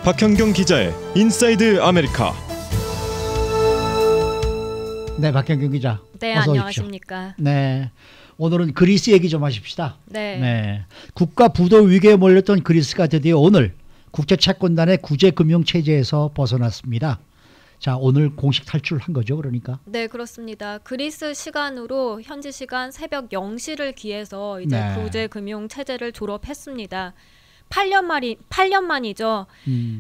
박현경 기자의 인사이드 아메리카. 네, 박현경 기자. 네, 어서 안녕하십니까. 오십시오. 네, 오늘은 그리스 얘기 좀 하십시다. 네. 국가 부도 위기에 몰렸던 그리스가 드디어 오늘 국제 채권단의 구제 금융 체제에서 벗어났습니다. 자, 오늘 공식 탈출한 거죠, 그러니까? 네, 그렇습니다. 그리스 시간으로 현지 시간 새벽 0시를 기해서 이제 구제 금융 체제를 졸업했습니다. 8년 만이죠.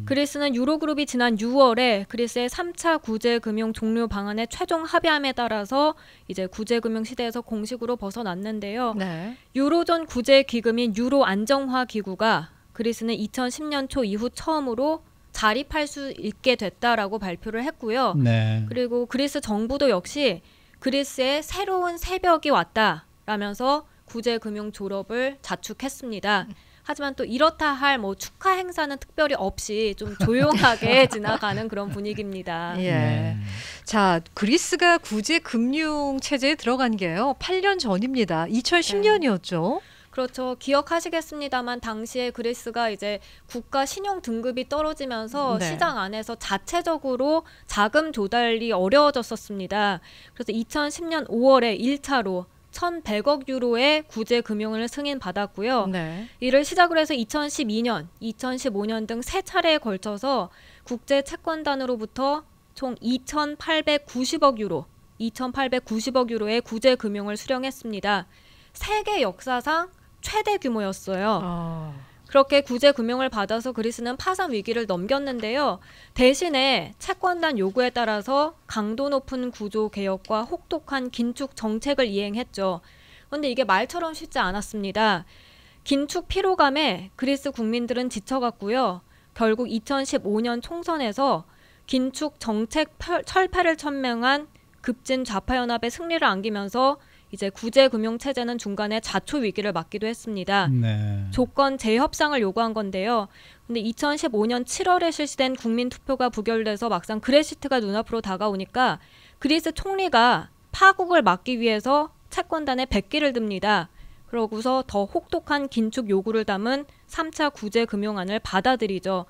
그리스는 유로그룹이 지난 6월에 그리스의 3차 구제금융 종료 방안의 최종 합의함에 따라서 이제 구제금융 시대에서 공식으로 벗어났는데요. 네. 유로존 구제기금인 유로안정화기구가 그리스는 2010년 초 이후 처음으로 자립할 수 있게 됐다라고 발표를 했고요. 네. 그리고 그리스 정부도 역시 그리스의 새로운 새벽이 왔다라면서 구제금융 졸업을 자축했습니다. 하지만 또 이렇다 할 뭐 축하 행사는 특별히 없이 좀 조용하게 지나가는 그런 분위기입니다. 예. 네. 자, 그리스가 구제 금융 체제에 들어간 게요. 8년 전입니다. 2010년이었죠. 그렇죠. 기억하시겠습니다만 당시에 그리스가 이제 국가 신용 등급이 떨어지면서 네. 시장 안에서 자체적으로 자금 조달이 어려워졌었습니다. 그래서 2010년 5월에 1차로 1,100억 유로의 구제 금융을 승인받았고요. 네. 이를 시작으로 해서 2012년, 2015년 등 세 차례에 걸쳐서 국제 채권단으로부터 총 2,890억 유로의 구제 금융을 수령했습니다. 세계 역사상 최대 규모였어요. 그렇게 구제 금융을 받아서 그리스는 파산 위기를 넘겼는데요. 대신에 채권단 요구에 따라서 강도 높은 구조 개혁과 혹독한 긴축 정책을 이행했죠. 그런데 이게 말처럼 쉽지 않았습니다. 긴축 피로감에 그리스 국민들은 지쳐갔고요. 결국 2015년 총선에서 긴축 정책 철폐를 천명한 급진 좌파연합의 승리를 안기면서 이제 구제금융체제는 중간에 자초 위기를 맞기도 했습니다. 네. 조건 재협상을 요구한 건데요. 근데 2015년 7월에 실시된 국민투표가 부결돼서 막상 그레시트가 눈앞으로 다가오니까 그리스 총리가 파국을 막기 위해서 채권단에 백기를 듭니다. 그러고서 더 혹독한 긴축 요구를 담은 3차 구제금융안을 받아들이죠.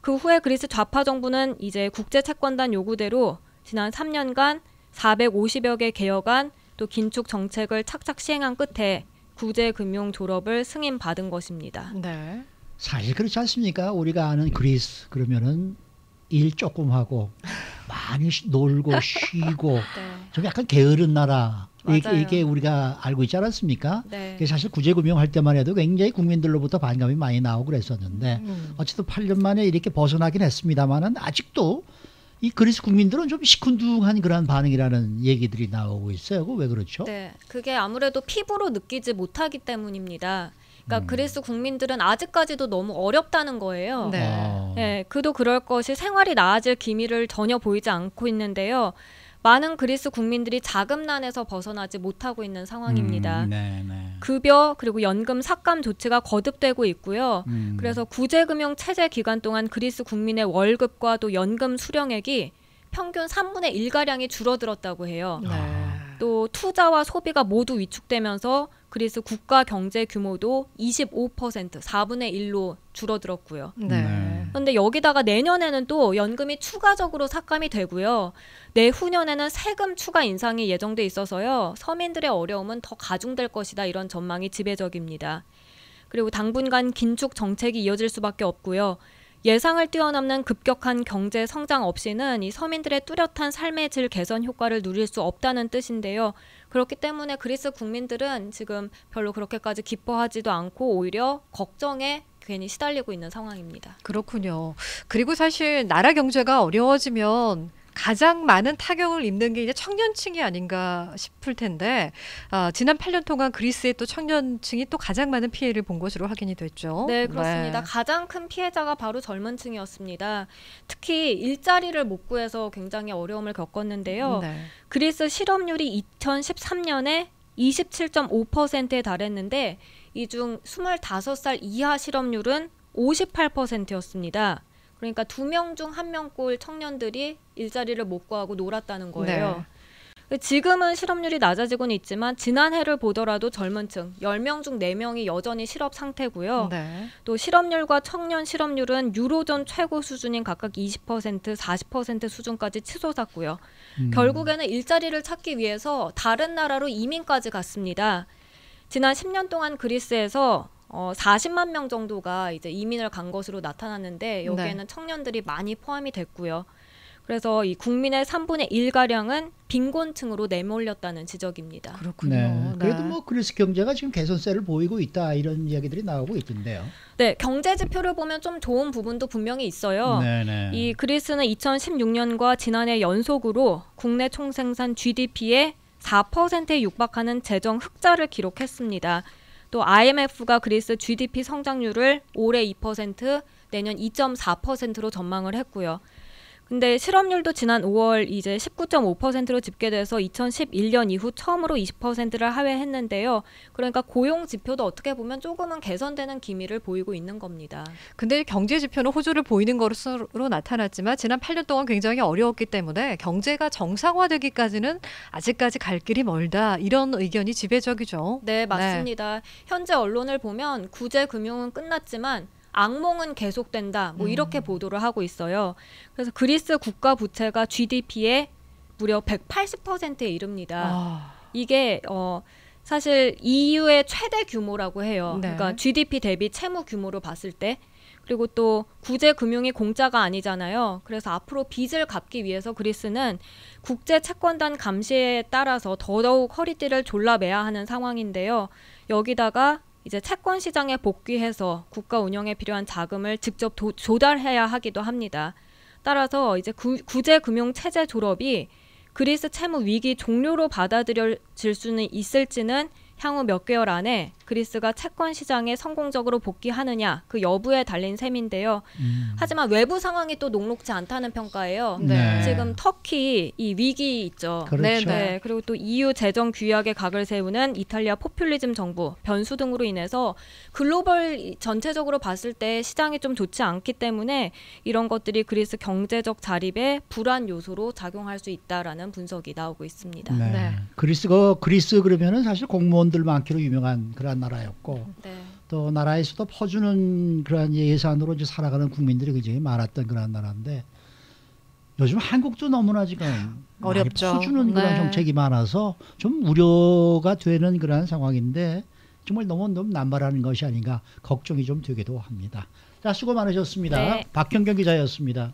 그 후에 그리스 좌파 정부는 이제 국제채권단 요구대로 지난 3년간 450여 개 개혁안 또 긴축 정책을 착착 시행한 끝에 구제금융 졸업을 승인받은 것입니다. 네. 사실 그렇지 않습니까? 우리가 아는 그리스 그러면은 일 조금 하고 많이 놀고 쉬고 네. 좀 약간 게으른 나라. 맞아요. 이게 우리가 알고 있지 않았습니까? 네. 그게 사실 구제금융 할 때만 해도 굉장히 국민들로부터 반감이 많이 나오고 그랬었는데 어쨌든 8년 만에 이렇게 벗어나긴 했습니다만은 아직도 이 그리스 국민들은 좀 시큰둥한 그런 반응이라는 얘기들이 나오고 있어요. 왜 그렇죠? 네, 그게 아무래도 피부로 느끼지 못하기 때문입니다. 그러니까 그리스 국민들은 아직까지도 너무 어렵다는 거예요. 네. 네, 그도 그럴 것이 생활이 나아질 기미를 전혀 보이지 않고 있는데요. 많은 그리스 국민들이 자금난에서 벗어나지 못하고 있는 상황입니다. 네. 급여 그리고 연금 삭감 조치가 거듭되고 있고요. 그래서 구제금융 체제 기간 동안 그리스 국민의 월급과 또 연금 수령액이 평균 3분의 1가량이 줄어들었다고 해요. 네. 또 투자와 소비가 모두 위축되면서 그리스 국가 경제 규모도 25%, 4분의 1로 줄어들었고요. 네. 그런데 여기다가 내년에는 또 연금이 추가적으로 삭감이 되고요. 내후년에는 세금 추가 인상이 예정돼 있어서요. 서민들의 어려움은 더 가중될 것이다. 이런 전망이 지배적입니다. 그리고 당분간 긴축 정책이 이어질 수밖에 없고요. 예상을 뛰어넘는 급격한 경제 성장 없이는 이 서민들의 뚜렷한 삶의 질 개선 효과를 누릴 수 없다는 뜻인데요. 그렇기 때문에 그리스 국민들은 지금 별로 그렇게까지 기뻐하지도 않고 오히려 걱정에 괜히 시달리고 있는 상황입니다. 그렇군요. 그리고 사실 나라 경제가 어려워지면 가장 많은 타격을 입는 게 이제 청년층이 아닌가 싶을 텐데 지난 8년 동안 그리스의 또 청년층이 또 가장 많은 피해를 본 것으로 확인이 됐죠. 네, 그렇습니다. 네. 가장 큰 피해자가 바로 젊은 층이었습니다. 특히 일자리를 못 구해서 굉장히 어려움을 겪었는데요. 네. 그리스 실업률이 2013년에 27.5%에 달했는데 이 중 25살 이하 실업률은 58%였습니다. 그러니까 2명 중 1명꼴 청년들이 일자리를 못 구하고 놀았다는 거예요. 네. 지금은 실업률이 낮아지고는 있지만 지난해를 보더라도 젊은 층 10명 중 4명이 여전히 실업 상태고요. 네. 또 실업률과 청년 실업률은 유로존 최고 수준인 각각 20%, 40% 수준까지 치솟았고요. 결국에는 일자리를 찾기 위해서 다른 나라로 이민까지 갔습니다. 지난 10년 동안 그리스에서 40만 명 정도가 이제 이민을 간 것으로 나타났는데 여기에는 네. 청년들이 많이 포함이 됐고요. 그래서 이 국민의 3분의 1가량은 빈곤층으로 내몰렸다는 지적입니다. 그렇군요. 네. 그래도 네. 뭐 그리스 경제가 지금 개선세를 보이고 있다 이런 이야기들이 나오고 있던데요. 네, 경제 지표를 보면 좀 좋은 부분도 분명히 있어요. 네네. 이 그리스는 2016년과 지난해 연속으로 국내 총생산 GDP의 4%에 육박하는 재정 흑자를 기록했습니다. 또 IMF가 그리스 GDP 성장률을 올해 2%, 내년 2.4%로 전망을 했고요. 근데 실업률도 지난 5월 이제 19.5%로 집계돼서 2011년 이후 처음으로 20%를 하회했는데요. 그러니까 고용 지표도 어떻게 보면 조금은 개선되는 기미를 보이고 있는 겁니다. 근데 경제 지표는 호조를 보이는 것으로 나타났지만 지난 8년 동안 굉장히 어려웠기 때문에 경제가 정상화되기까지는 아직까지 갈 길이 멀다. 이런 의견이 지배적이죠. 네, 맞습니다. 현재 언론을 보면 구제 금융은 끝났지만 악몽은 계속된다. 뭐 이렇게 보도를 하고 있어요. 그래서 그리스 국가 부채가 GDP의 무려 180%에 이릅니다. 아, 이게 사실 EU의 최대 규모라고 해요. 네. 그러니까 GDP 대비 채무 규모로 봤을 때. 그리고 또 구제 금융이 공짜가 아니잖아요. 그래서 앞으로 빚을 갚기 위해서 그리스는 국제 채권단 감시에 따라서 더더욱 허리띠를 졸라매야 하는 상황인데요. 여기다가 이제 채권 시장에 복귀해서 국가 운영에 필요한 자금을 직접 조달해야 하기도 합니다. 따라서 이제 구제 금융 체제 졸업이 그리스 채무 위기 종료로 받아들여질 수는 있을지는 향후 몇 개월 안에 그리스가 채권 시장에 성공적으로 복귀하느냐 그 여부에 달린 셈인데요. 하지만 외부 상황이 또 녹록지 않다는 평가예요. 네. 지금 터키 이 위기 있죠. 그렇죠. 네. 그리고 또 EU 재정 규약에 각을 세우는 이탈리아 포퓰리즘 정부 변수 등으로 인해서 글로벌 전체적으로 봤을 때 시장이 좀 좋지 않기 때문에 이런 것들이 그리스 경제적 자립에 불안 요소로 작용할 수 있다라는 분석이 나오고 있습니다. 네. 네. 그리스 그러면은 사실 공무원들 많기로 유명한 그런 나라였고 네. 또 나라에서도 퍼주는 그러한 예산으로 이제 살아가는 국민들이 굉장히 많았던 그런 나라인데 요즘 한국도 너무나 지금 많이 어렵죠. 퍼주는 그런 네. 정책이 많아서 좀 우려가 되는 그런 상황인데 정말 너무 남발하는 것이 아닌가 걱정이 좀 되기도 합니다. 자, 수고 많으셨습니다. 네. 박현경 기자였습니다.